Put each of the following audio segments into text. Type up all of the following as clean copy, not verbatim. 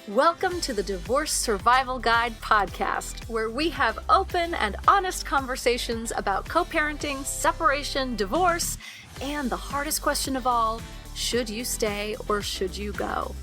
Welcome to the Divorce Survival Guide podcast, where we have open and honest conversations about co-parenting, separation, divorce, and the hardest question of all, should you stay or should you go?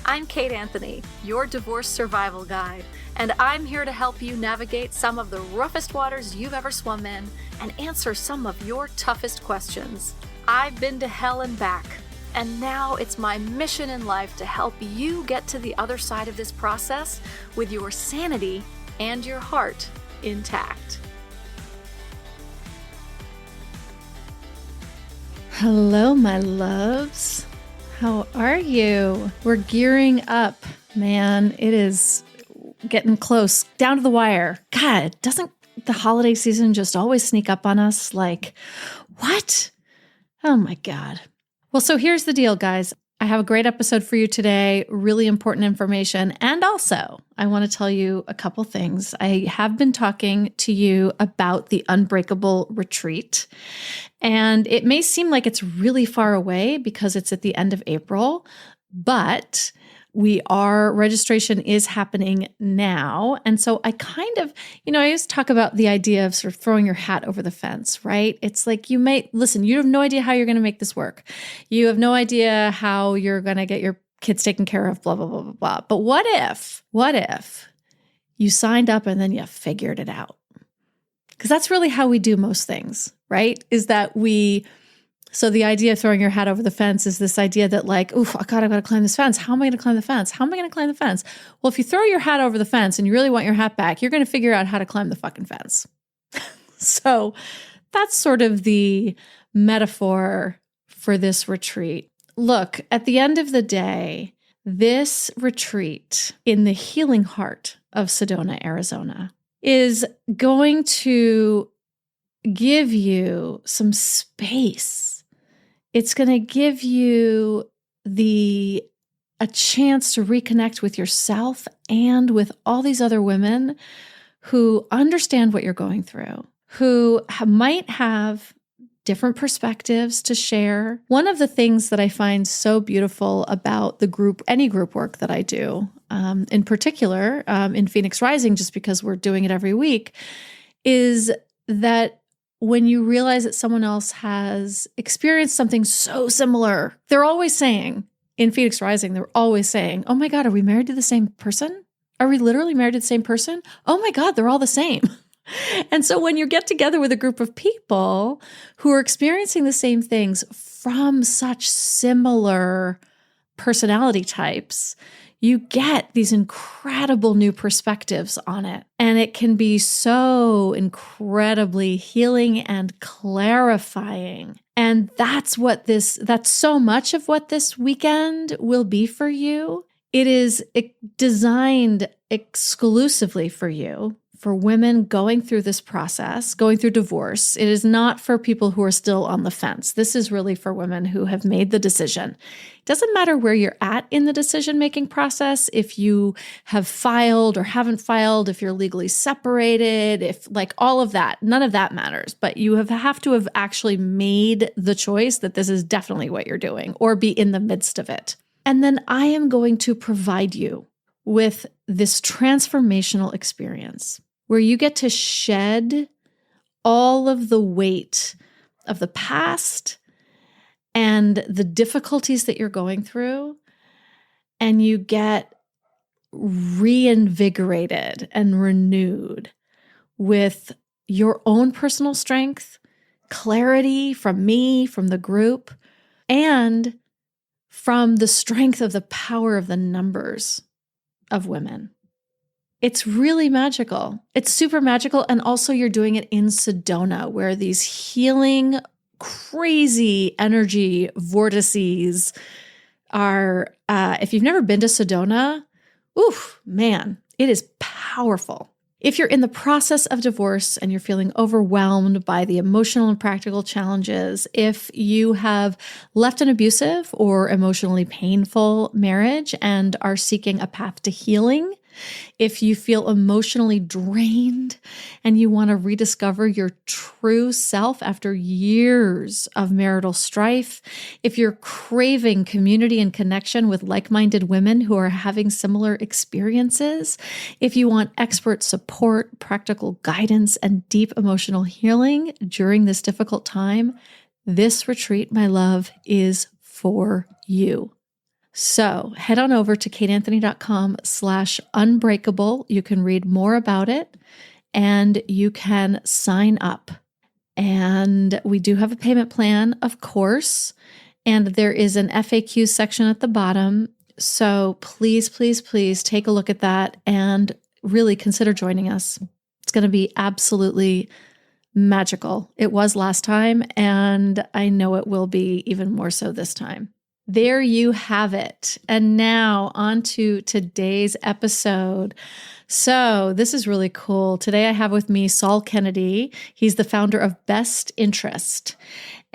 I'm Kate Anthony, your divorce survival guide, and I'm here to help you navigate some of the roughest waters you've ever swum in and answer some of your toughest questions. I've been to hell and back, and now it's my mission in life to help you get to the other side of this process with your sanity and your heart intact. Hello, my loves. How are you? We're gearing up, man. It is getting close, down to the wire. God, doesn't the holiday season just always sneak up on us? Like, what? Oh my God. Well, so here's the deal, guys. I have a great episode for you today, really important information. And also, I want to tell you a couple things. I have been talking to you about the Unbreakable Retreat. And it may seem like it's really far away because it's at the end of April, but registration is happening now. And so I kind of, I always talk about the idea of sort of throwing your hat over the fence, right? It's like you have no idea how you're going to make this work. You have no idea how you're going to get your kids taken care of, blah, blah, blah, blah, blah. But what if you signed up and then you figured it out? Because that's really how we do most things, right? So the idea of throwing your hat over the fence is this idea that like, oof, oh God, I've got to climb this fence. How am I going to climb the fence? How am I going to climb the fence? Well, if you throw your hat over the fence and you really want your hat back, you're going to figure out how to climb the fucking fence. So that's sort of the metaphor for this retreat. Look, at the end of the day, this retreat in the healing heart of Sedona, Arizona, is going to give you some space. It's going to give you a chance to reconnect with yourself and with all these other women who understand what you're going through, who might have different perspectives to share. One of the things that I find so beautiful about any group work that I do, in particular in Phoenix Rising, just because we're doing it every week, is that when you realize that someone else has experienced something so similar, they're always saying, in Phoenix Rising, they're always saying, oh my God, are we married to the same person? Are we literally married to the same person? Oh my God, they're all the same. And so when you get together with a group of people who are experiencing the same things from such similar personality types, you get these incredible new perspectives on it. And it can be so incredibly healing and clarifying. And that's so much of what this weekend will be for you. It is designed exclusively for you, for women going through this process, going through divorce. It is not for people who are still on the fence. This is really for women who have made the decision. It doesn't matter where you're at in the decision-making process, if you have filed or haven't filed, if you're legally separated, if like all of that, none of that matters. But you have to have actually made the choice that this is definitely what you're doing or be in the midst of it. And then I am going to provide you with this transformational experience where you get to shed all of the weight of the past and the difficulties that you're going through, and you get reinvigorated and renewed with your own personal strength, clarity from me, from the group, and from the strength of the power of the numbers of women. It's really magical. It's super magical. And also you're doing it in Sedona, where these healing, crazy energy vortices are, if you've never been to Sedona, oof, man, it is powerful. If you're in the process of divorce and you're feeling overwhelmed by the emotional and practical challenges, if you have left an abusive or emotionally painful marriage and are seeking a path to healing, If you feel emotionally drained and you want to rediscover your true self after years of marital strife, if you're craving community and connection with like-minded women who are having similar experiences, if you want expert support, practical guidance, and deep emotional healing during this difficult time, this retreat, my love, is for you. So head on over to kateanthony.com/unbreakable. You can read more about it and you can sign up. And we do have a payment plan, of course, and there is an FAQ section at the bottom. So please, please, please take a look at that and really consider joining us. It's going to be absolutely magical. It was last time, and I know it will be even more so this time. There you have it. And now on to today's episode. So this is really cool. Today I have with me Saul Kennedy. He's the founder of BestInterest.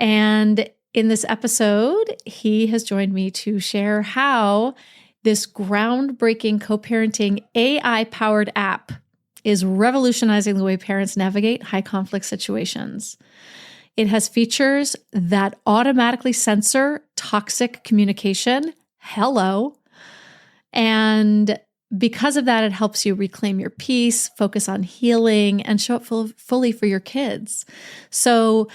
And in this episode, he has joined me to share how this groundbreaking co-parenting AI-powered app is revolutionizing the way parents navigate high conflict situations. It has features that automatically censor toxic communication. Hello. And because of that, it helps you reclaim your peace, focus on healing, and show up fully for your kids. So,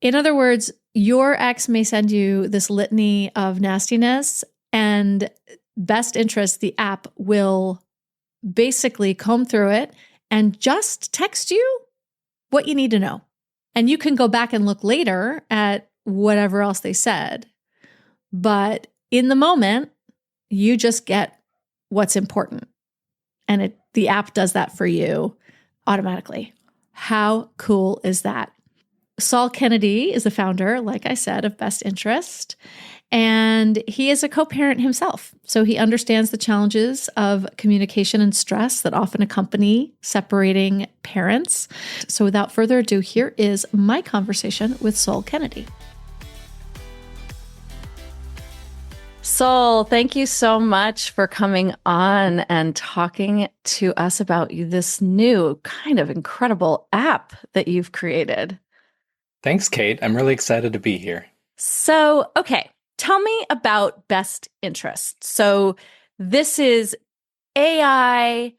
in other words, your ex may send you this litany of nastiness, and BestInterest, the app, will basically comb through it and just text you what you need to know. And you can go back and look later at whatever else they said. But in the moment, you just get what's important. And the app does that for you automatically. How cool is that? Saul Kennedy is the founder, like I said, of BestInterest. And he is a co-parent himself. So he understands the challenges of communication and stress that often accompany separating parents. So without further ado, here is my conversation with Saul Kennedy. Saul, thank you so much for coming on and talking to us about this new kind of incredible app that you've created. Thanks, Kate. I'm really excited to be here. So, okay. Tell me about BestInterest. So this is AI,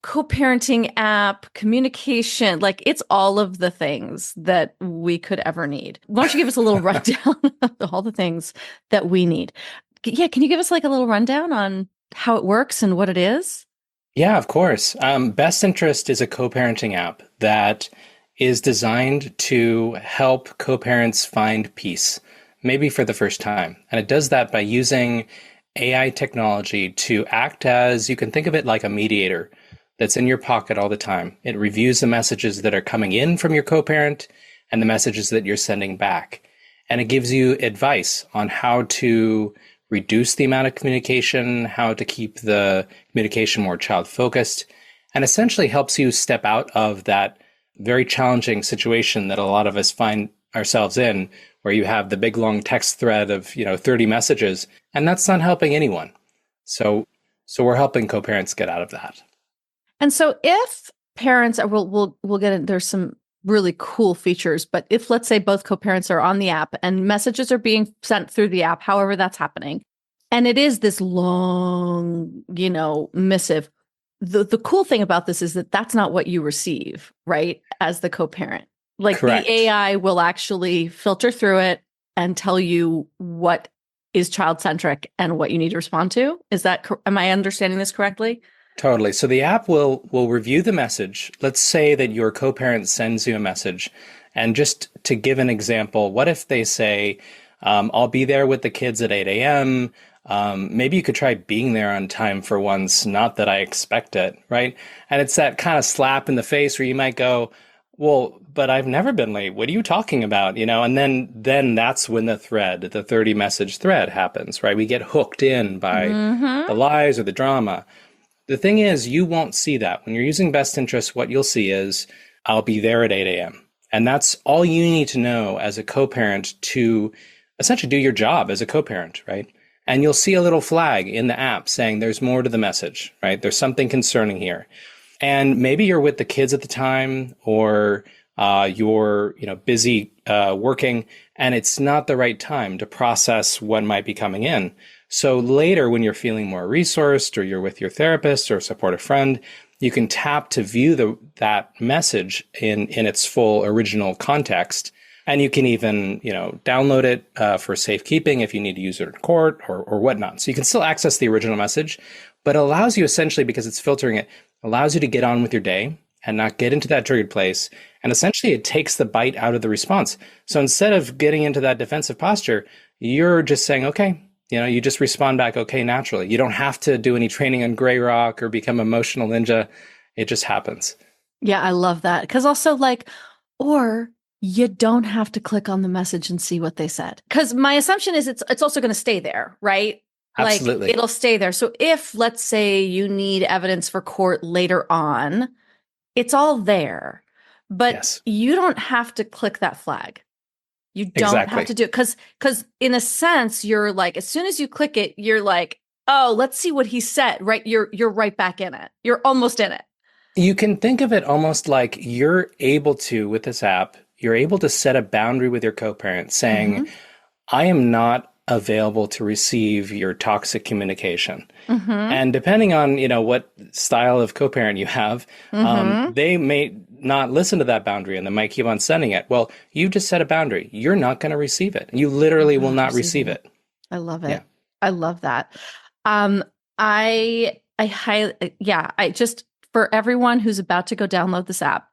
co-parenting app, communication, like it's all of the things that we could ever need. Why don't you give us a little rundown of all the things that we need? Yeah, can you give us like a little rundown on how it works and what it is? Yeah, of course. BestInterest is a co-parenting app that is designed to help co-parents find peace, maybe for the first time. And it does that by using AI technology to act as, you can think of it like a mediator that's in your pocket all the time. It reviews the messages that are coming in from your co-parent and the messages that you're sending back. And it gives you advice on how to reduce the amount of communication, how to keep the communication more child-focused, and essentially helps you step out of that very challenging situation that a lot of us find ourselves in, where you have the big long text thread of 30 messages, and that's not helping anyone. So we're helping co-parents get out of that. And so if parents are, we'll get in, there's some really cool features, but if let's say both co-parents are on the app and messages are being sent through the app, however that's happening, and it is this long, missive, the cool thing about this is that that's not what you receive, right? As the co-parent. Like Correct. The AI will actually filter through it and tell you what is child-centric and what you need to respond to. Am I understanding this correctly? Totally. So the app will review the message. Let's say that your co-parent sends you a message. And just to give an example, what if they say, I'll be there with the kids at 8 a.m. Maybe you could try being there on time for once, not that I expect it, right? And it's that kind of slap in the face where you might go, well, but I've never been late. What are you talking about? And then that's when the 30 message thread happens, right? We get hooked in by the lies or the drama. The thing is, you won't see that. When you're using BestInterest, what you'll see is, I'll be there at 8 a.m. And that's all you need to know as a co-parent to essentially do your job as a co-parent, right? And you'll see a little flag in the app saying there's more to the message, right? There's something concerning here. And maybe you're with the kids at the time, or you're busy working, and it's not the right time to process what might be coming in. So later, when you're feeling more resourced, or you're with your therapist or support a friend, you can tap to view that message in its full original context. And you can even, download it for safekeeping if you need to use it in court or whatnot. So you can still access the original message, but it allows you essentially, because it's filtering it, allows you to get on with your day and not get into that triggered place. And essentially it takes the bite out of the response. So instead of getting into that defensive posture, you're just saying, okay, you just respond back, okay, naturally. You don't have to do any training on Grey Rock or become emotional ninja. It just happens. Yeah, I love that. Because also or you don't have to click on the message and see what they said. Because my assumption is it's also going to stay there, right? Absolutely. It'll stay there. So if, let's say, you need evidence for court later on, it's all there. But Yes. You don't have to click that flag. You don't have to do it. Because in a sense, you're as soon as you click it, you're oh, let's see what he said, right? You're right back in it. You're almost in it. You can think of it almost like you're able to, with this app, you're able to set a boundary with your co-parent saying, I am not available to receive your toxic communication. And depending on, what style of co-parent you have, they may not listen to that boundary and they might keep on sending it. Well, you just set a boundary. You're not going to receive it. You literally will not receive it. I love it. Yeah. I love that. I just, for everyone who's about to go download this app,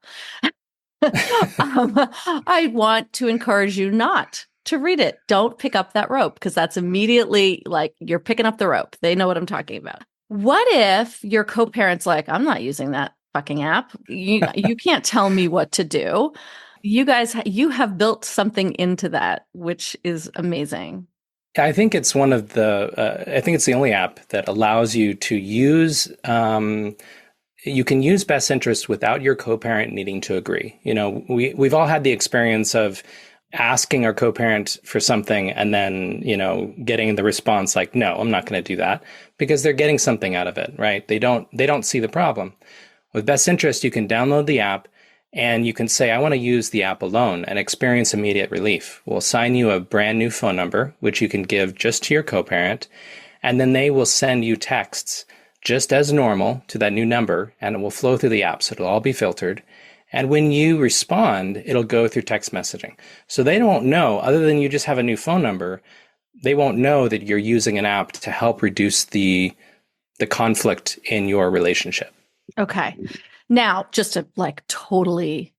I want to encourage you not to read it. Don't pick up that rope, because that's immediately you're picking up the rope. They know what I'm talking about. What if your co-parent's I'm not using that fucking app. You can't tell me what to do. You guys, you have built something into that, which is amazing. I think it's one of I think it's the only app that allows you to use, you can use Best Interest without your co-parent needing to agree. We've all had the experience of asking our co-parent for something and then, getting the response no, I'm not going to do that, because they're getting something out of it, right? They don't see the problem. With Best Interest, you can download the app and you can say, I want to use the app alone and experience immediate relief. We'll assign you a brand new phone number, which you can give just to your co-parent, and then they will send you texts just as normal to that new number, and it will flow through the app. So it'll all be filtered. And when you respond, it'll go through text messaging. So they don't know, other than you just have a new phone number, they won't know that you're using an app to help reduce the conflict in your relationship. Okay. Now, just a totally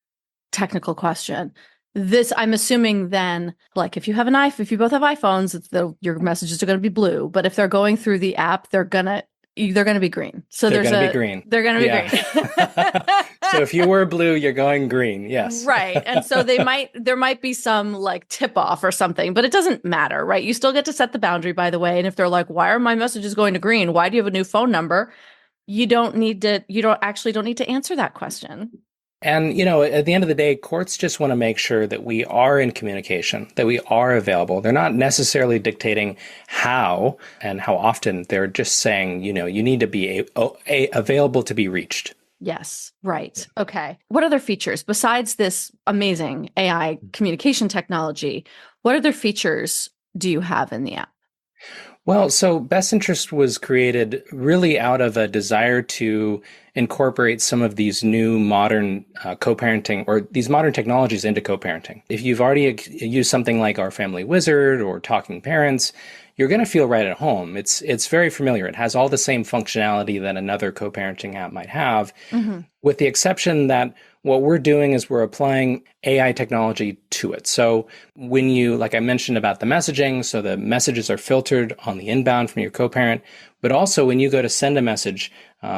technical question. This, I'm assuming then, if you have if you both have iPhones, your messages are going to be blue. But if they're going through the app, they're going to be green. So they're going to be green. They're going to be green. So if you were blue, you're going green. Yes. Right. And so there might be some tip off or something, but it doesn't matter, right? You still get to set the boundary, by the way. And if they're why are my messages going to green? Why do you have a new phone number? You don't need to answer that question. And, at the end of the day, courts just want to make sure that we are in communication, that we are available. They're not necessarily dictating how and how often. They're just saying, you need to be available to be reached. Yes. Right. Okay. What other features besides this amazing AI communication technology? What other features do you have in the app? Well, so Best Interest was created really out of a desire to incorporate some of these new modern co-parenting, or these modern technologies into co-parenting. If you've already used something like Our Family Wizard or Talking Parents, you're going to feel right at home. It's very familiar. It has all the same functionality that another co-parenting app might have, with the exception that what we're doing is we're applying AI technology to it. So when you, like I mentioned about the messaging, so the messages are filtered on the inbound from your co-parent, but also when you go to send a message,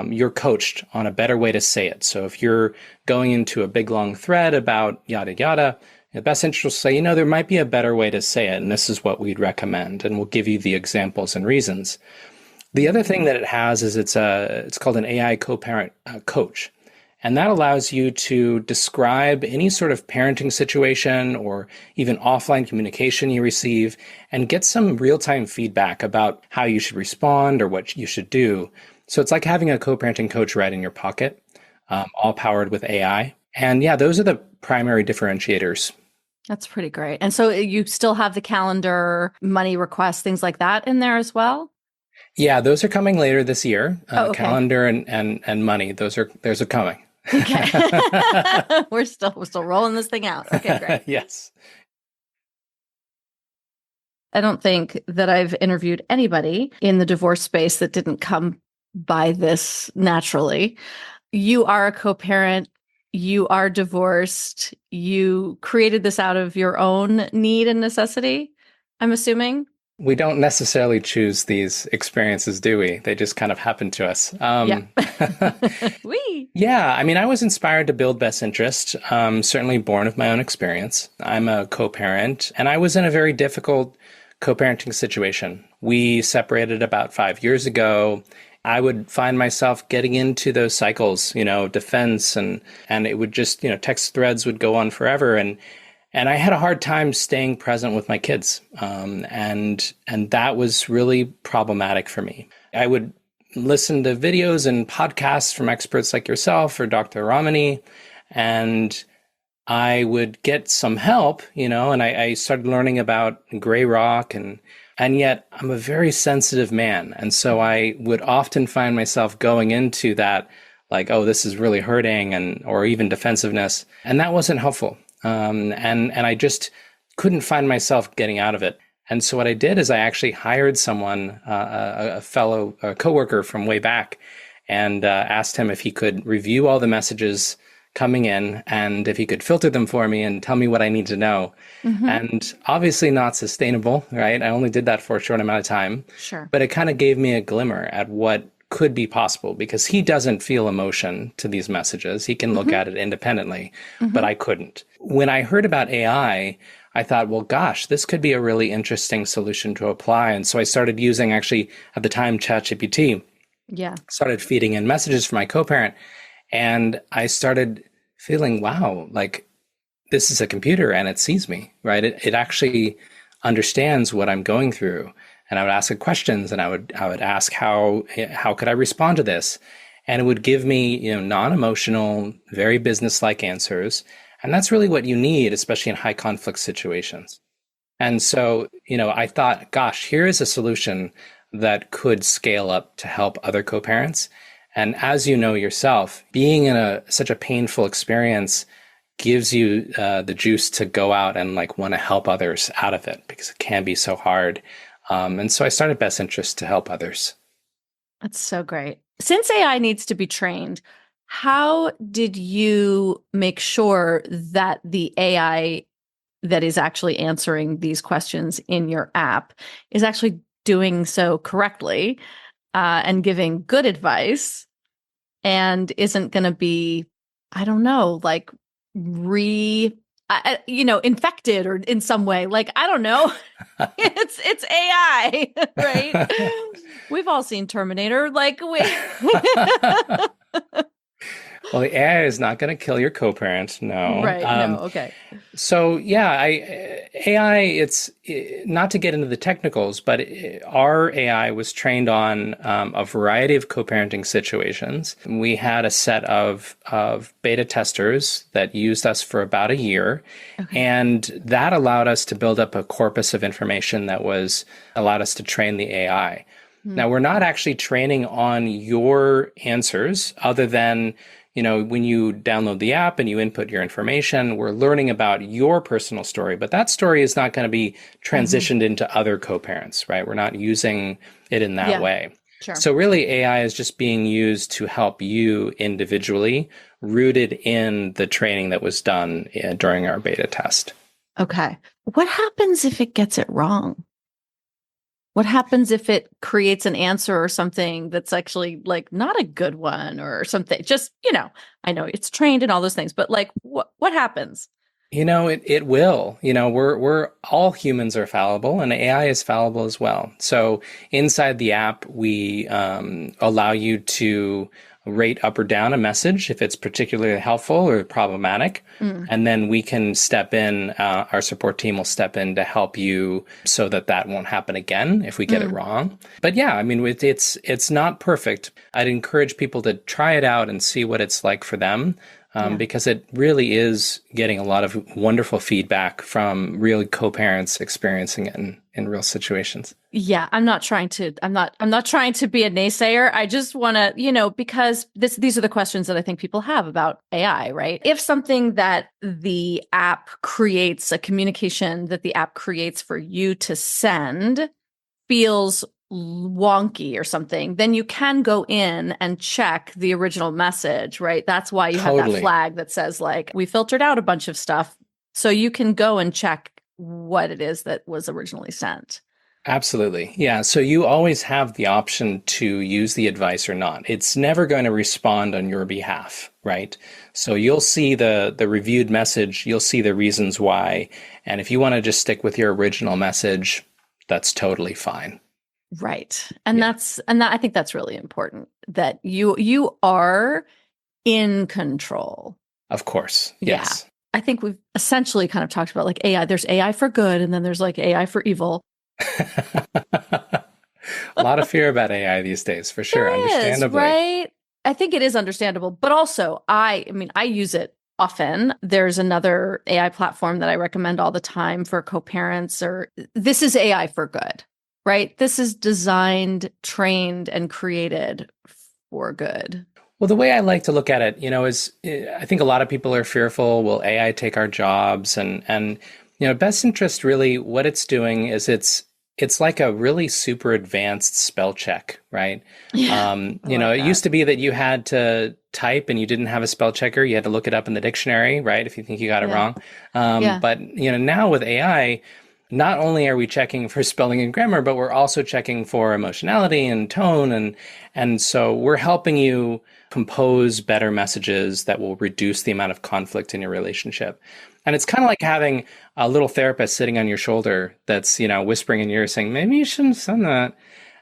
you're coached on a better way to say it. So if you're going into a big long thread about yada yada, the Best Interest will say, there might be a better way to say it, and this is what we'd recommend, and we'll give you the examples and reasons. The other thing that it has is it's called an AI co-parent coach. And that allows you to describe any sort of parenting situation or even offline communication you receive and get some real-time feedback about how you should respond or what you should do. So it's like having a co-parenting coach right in your pocket, all powered with AI. And yeah, those are the primary differentiators. That's pretty great. And so you still have the calendar, money requests, things like that in there as well? Yeah, those are coming later this year. Okay. Calendar and money, those are coming. Okay. We're still rolling this thing out. Okay, great. Yes. I don't think that I've interviewed anybody in the divorce space that didn't come by this naturally. You are a co-parent. You are divorced. You created this out of your own need and necessity, I'm assuming? We don't necessarily choose these experiences, do we? They just kind of happen to us. Yeah. Yeah, I mean, I was inspired to build Best Interest, certainly born of my own experience. I'm a co-parent, and I was in a very difficult co-parenting situation. We separated about 5 years ago. I would find myself getting into those cycles, defense, and it would just, text threads would go on forever. And I had a hard time staying present with my kids. And that was really problematic for me. I would listen to videos and podcasts from experts like yourself or Dr. Ramani, and I would get some help, and I started learning about gray rock, and yet I'm a very sensitive man. And so I would often find myself going into that, like, oh, this is really hurting, or even defensiveness. And that wasn't helpful. And I just couldn't find myself getting out of it. And so what I did is I actually hired someone, a coworker from way back, and asked him if he could review all the messages coming in and if he could filter them for me and tell me what I need to know. Mm-hmm. And obviously not sustainable, right? I only did that for a short amount of time. Sure. But it kind of gave me a glimmer at what could be possible, because he doesn't feel emotion to these messages. He can look at it independently, but I couldn't. When I heard about AI, I thought, well, gosh, this could be a really interesting solution to apply. And so I started using, actually, at the time, ChatGPT. Yeah. Started feeding in messages for my co-parent. And I started feeling, wow, like this is a computer and it sees me, right? It actually understands what I'm going through. And I would ask it questions, and I would ask how could I respond to this? And it would give me, non-emotional, very business-like answers. And that's really what you need, especially in high conflict situations. And so, I thought, gosh, here is a solution that could scale up to help other co-parents. And as you know yourself, being in such a painful experience gives you the juice to go out and want to help others out of it, because it can be so hard. And so I started Best Interest to help others. That's so great. Since AI needs to be trained, how did you make sure that the AI that is actually answering these questions in your app is actually doing so correctly and giving good advice, and isn't going to be, I don't know, infected or in some way? I don't know. It's AI, right? We've all seen Terminator. Well, the AI is not going to kill your co-parent. No. Right. No. Okay. So yeah, AI, it's not to get into the technicals, but our AI was trained on a variety of co-parenting situations. We had a set of beta testers that used us for about a year. Okay. And that allowed us to build up a corpus of information that allowed us to train the AI. Now, we're not actually training on your answers, other than, when you download the app and you input your information, we're learning about your personal story. But that story is not going to be transitioned into other co-parents, right? We're not using it in that way. Sure. So really, AI is just being used to help you individually, rooted in the training that was done during our beta test. Okay. What happens if it gets it wrong? What happens if it creates an answer or something that's actually not a good one or something? Just, I know it's trained and all those things, but what happens? It will. We're all humans are fallible, and AI is fallible as well. So inside the app, we allow you to rate up or down a message if it's particularly helpful or problematic. And then we can step in, our support team will step in to help you so that that won't happen again if we get it wrong. But yeah, I mean, it's not perfect. I'd encourage people to try it out and see what it's like for them. Because it really is getting a lot of wonderful feedback from real co-parents experiencing it in real situations. Yeah, I'm not trying to be a naysayer. I just want to, because these are the questions that I think people have about AI, right? If something that the app creates, a communication that the app creates for you to send feels wonky or something, then you can go in and check the original message, right? That's why you have that flag that says like, we filtered out a bunch of stuff. So you can go and check what it is that was originally sent. Absolutely. Yeah. So you always have the option to use the advice or not. It's never going to respond on your behalf, right? So you'll see the reviewed message, you'll see the reasons why. And if you want to just stick with your original message, that's totally fine. Right. And I think that's really important, that you are in control. Of course. Yes. Yeah. I think we've essentially kind of talked about like AI. There's AI for good, and then there's like AI for evil. A lot of fear about AI these days, for sure. Understandably. Right? I think it is understandable, but also I use it often. There's another AI platform that I recommend all the time for co-parents, or this is AI for good, right? This is designed, trained, and created for good. Well, the way I like to look at it, is I think a lot of people are fearful, will AI take our jobs? And Best Interest, really what it's doing is it's like a really super advanced spell check, right? Yeah, it used to be that you had to type and you didn't have a spell checker. You had to look it up in the dictionary, right? If you think you got it wrong. But now with AI, not only are we checking for spelling and grammar, but we're also checking for emotionality and tone. And so we're helping you compose better messages that will reduce the amount of conflict in your relationship. And it's kind of like having a little therapist sitting on your shoulder that's, whispering in your ear saying, maybe you shouldn't have done that.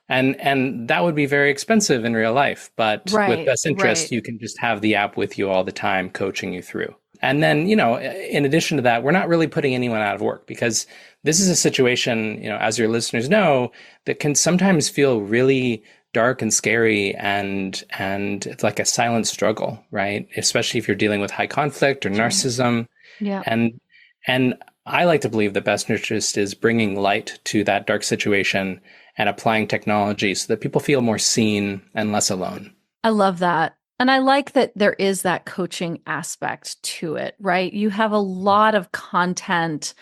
And that would be very expensive in real life. But with Best Interest, you can just have the app with you all the time, coaching you through. And then, in addition to that, we're not really putting anyone out of work, because this is a situation, as your listeners know, that can sometimes feel really dark and scary, and it's like a silent struggle, right? Especially if you're dealing with high conflict or narcissism. Yeah. And I like to believe that Best Interest is bringing light to that dark situation and applying technology so that people feel more seen and less alone. I love that. And I like that there is that coaching aspect to it, right? You have a lot of content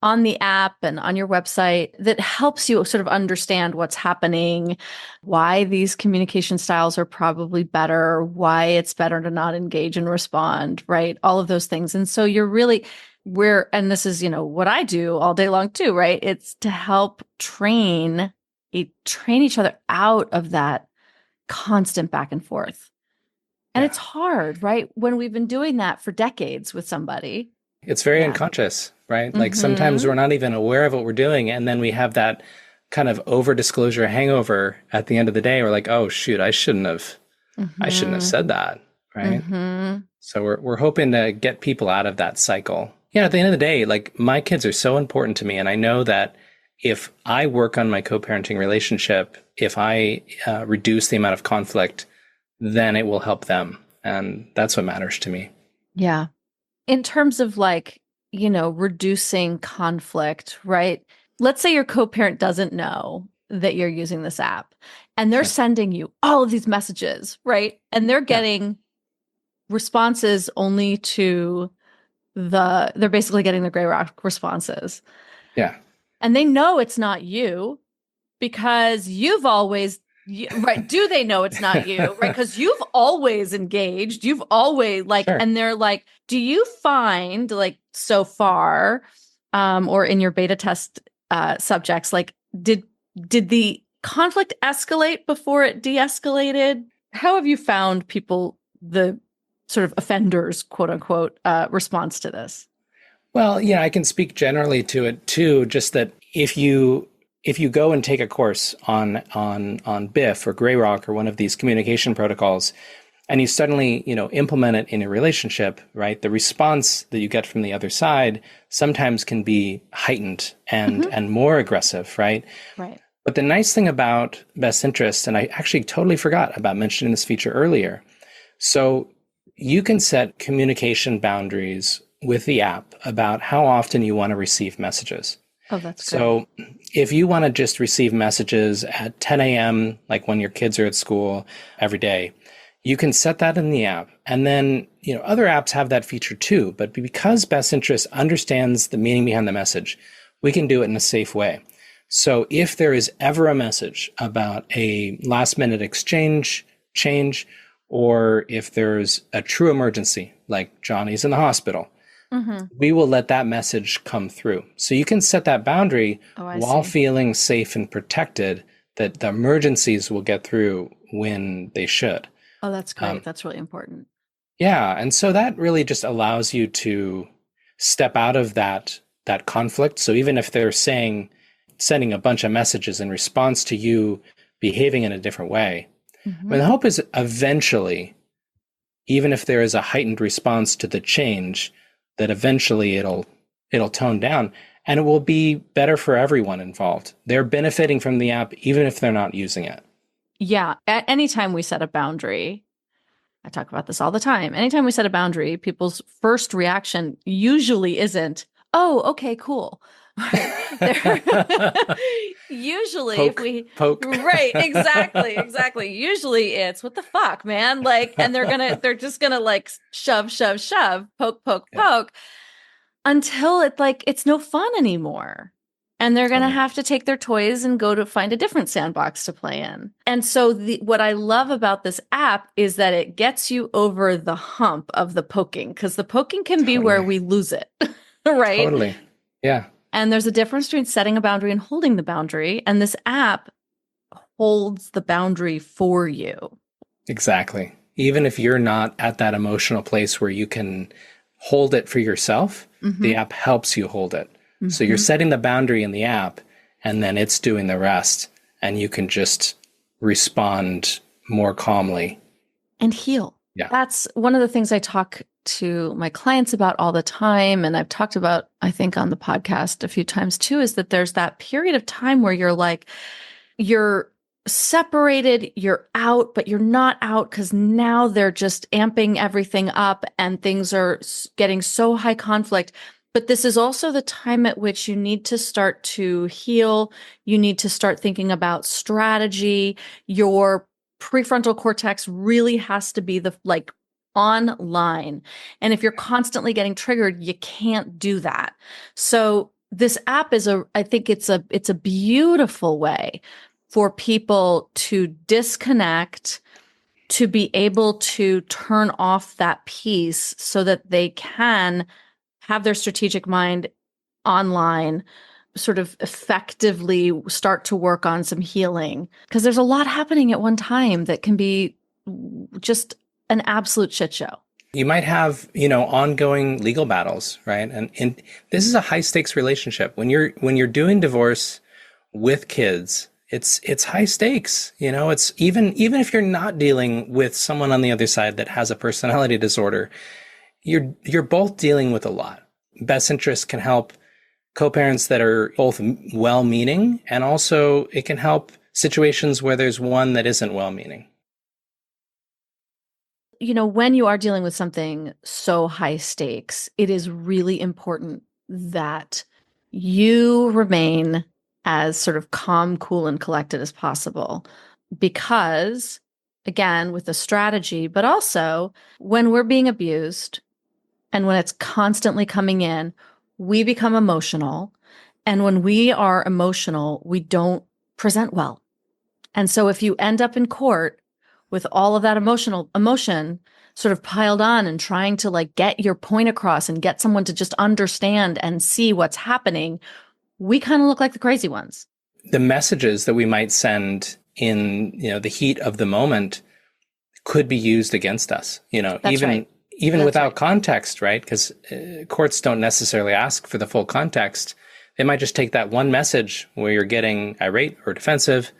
on the app and on your website that helps you sort of understand what's happening, why these communication styles are probably better, why it's better to not engage and respond, right? All of those things. And so you're really, and this is, what I do all day long too, right? It's to help train each other out of that constant back and forth. And it's hard, right? When we've been doing that for decades with somebody. It's very unconscious, right? Like sometimes we're not even aware of what we're doing. And then we have that kind of over disclosure hangover at the end of the day. We're like, oh, shoot, I shouldn't have said that, right? So we're hoping to get people out of that cycle. At the end of the day, like my kids are so important to me. And I know that if I work on my co-parenting relationship, if I reduce the amount of conflict, then it will help them. And that's what matters to me. Yeah. In terms of reducing conflict, right? Let's say your co-parent doesn't know that you're using this app and they're sending you all of these messages, right? And they're getting responses only to they're basically getting the gray rock responses. Yeah. And they know it's not you because you've always right. Do they know it's not you? Right. Because you've always engaged. You've always and they're like, do you find so far, or in your beta test subjects, did the conflict escalate before it de-escalated? How have you found people, the sort of offenders, quote unquote, response to this? Well, I can speak generally to it too, just that if you go and take a course on BIF or Grey Rock or one of these communication protocols, and you suddenly, implement it in a relationship, right? The response that you get from the other side sometimes can be heightened and more aggressive, right? Right. But the nice thing about Best Interest, and I actually totally forgot about mentioning this feature earlier. So you can set communication boundaries with the app about how often you want to receive messages. Oh, that's great. So if you want to just receive messages at 10 a.m., like when your kids are at school every day, you can set that in the app. And then, other apps have that feature too. But because Best Interest understands the meaning behind the message, we can do it in a safe way. So if there is ever a message about a last minute change, or if there's a true emergency, like Johnny's in the hospital, we will let that message come through. So you can set that boundary while feeling safe and protected that the emergencies will get through when they should. Oh, that's great. That's really important. Yeah. And so that really just allows you to step out of that conflict. So even if they're sending a bunch of messages in response to you behaving in a different way, the hope is eventually, even if there is a heightened response to the change, that eventually it'll tone down and it will be better for everyone involved. They're benefiting from the app, even if they're not using it. Yeah. At any time we set a boundary, I talk about this all the time. Anytime we set a boundary, people's first reaction usually isn't, oh, okay, cool. Usually poke. Right, exactly. Usually it's what the fuck, man? Like, and they're just gonna like shove, poke until it's no fun anymore. And they're gonna have to take their toys and go to find a different sandbox to play in. And so what I love about this app is that it gets you over the hump of the poking, because the poking can be where we lose it, right? Totally. Yeah. And there's a difference between setting a boundary and holding the boundary. And this app holds the boundary for you. Exactly. Even if you're not at that emotional place where you can hold it for yourself, the app helps you hold it. So you're setting the boundary in the app, and then it's doing the rest. And you can just respond more calmly. And heal. Yeah. That's one of the things I talk to my clients about all the time. And I've talked about, I think, on the podcast a few times too, is that there's that period of time where you're separated, you're out, but you're not out because now they're just amping everything up and things are getting so high conflict. But this is also the time at which you need to start to heal. You need to start thinking about strategy. Your prefrontal cortex really has to be online. And if you're constantly getting triggered, you can't do that. So this app I think it's a beautiful way for people to disconnect, to be able to turn off that piece so that they can have their strategic mind online, sort of effectively start to work on some healing. Because there's a lot happening at one time that can be just an absolute shit show. You might have, ongoing legal battles, right? And this is a high stakes relationship. When you're doing divorce with kids, it's high stakes. It's even if you're not dealing with someone on the other side that has a personality disorder, you're both dealing with a lot. Best Interest can help co-parents that are both well-meaning, and also it can help situations where there's one that isn't well-meaning. When you are dealing with something so high stakes, it is really important that you remain as sort of calm, cool, and collected as possible. Because, again, with the strategy, but also when we're being abused and when it's constantly coming in, we become emotional. And when we are emotional, we don't present well. And so if you end up in court with all of that emotion sort of piled on and trying to get your point across and get someone to just understand and see what's happening, we kind of look like the crazy ones. The messages that we might send in, the heat of the moment could be used against us, even without context, right? Because courts don't necessarily ask for the full context. They might just take that one message where you're getting irate or defensive,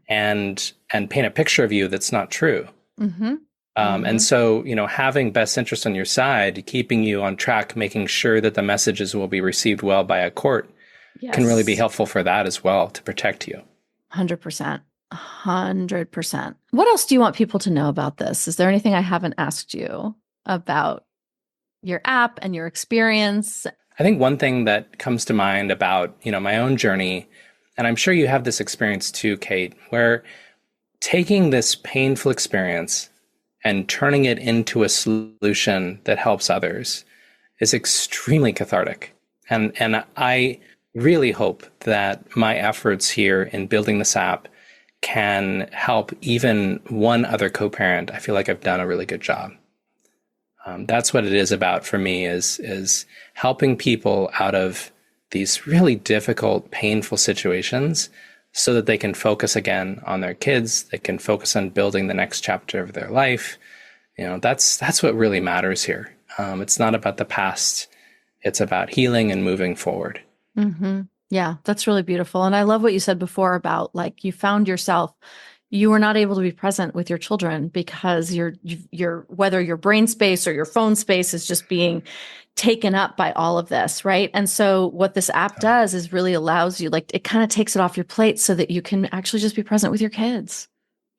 and paint a picture of you that's not true. And so, having best interest on your side, keeping you on track, making sure that the messages will be received well by a court can really be helpful for that as well, to protect you. 100%. 100%. What else do you want people to know about this? Is there anything I haven't asked you about your app and your experience? I think one thing that comes to mind about, my own journey, and I'm sure you have this experience too, Kate, where taking this painful experience and turning it into a solution that helps others is extremely cathartic. And I really hope that my efforts here in building this app can help even one other co-parent. I feel like I've done a really good job. That's what it is about for me, is helping people out of these really difficult, painful situations so that they can focus again on their kids. They can focus on building the next chapter of their life. That's what really matters here. It's not about the past. It's about healing and moving forward. Mm-hmm. Yeah, that's really beautiful. And I love what you said before about you found yourself, you were not able to be present with your children because whether your brain space or your phone space is just being taken up by all of this, right? And so what this app does is really allows you, it kind of takes it off your plate so that you can actually just be present with your kids.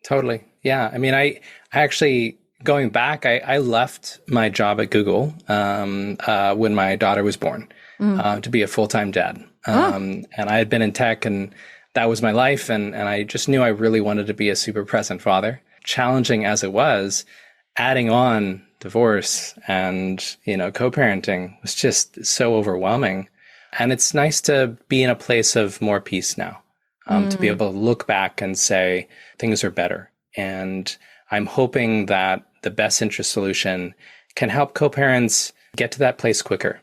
Totally. Yeah. I mean, I actually, going back, I left my job at Google when my daughter was born to be a full-time dad. And I had been in tech, and that was my life. And I just knew I really wanted to be a super present father. Challenging as it was, adding on divorce and, co-parenting was just so overwhelming. And it's nice to be in a place of more peace now, to be able to look back and say things are better. And I'm hoping that the best interest solution can help co-parents get to that place quicker,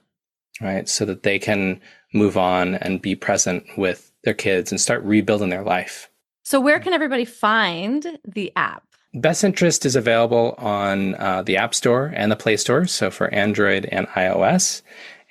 right? So that they can move on and be present with their kids and start rebuilding their life. So where can everybody find the app? Best Interest is available on the App Store and the Play Store, so for Android and iOS,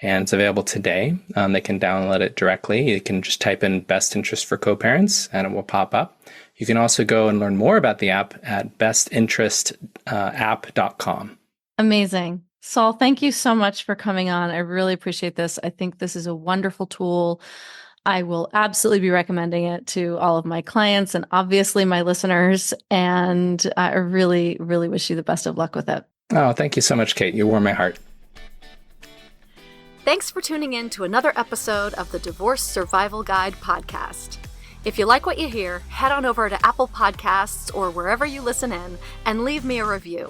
and it's available today. They can download it directly. You can just type in Best Interest for co-parents, and it will pop up. You can also go and learn more about the app at bestinterestapp.com. Amazing. Saul, thank you so much for coming on. I really appreciate this. I think this is a wonderful tool. I will absolutely be recommending it to all of my clients and obviously my listeners. And I really, really wish you the best of luck with it. Oh, thank you so much, Kate. You warm my heart. Thanks for tuning in to another episode of the Divorce Survival Guide podcast. If you like what you hear, head on over to Apple Podcasts or wherever you listen in and leave me a review.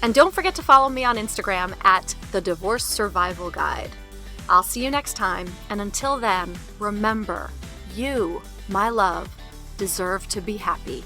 And don't forget to follow me on Instagram at the Divorce Survival Guide. I'll see you next time, and until then, remember, you, my love, deserve to be happy.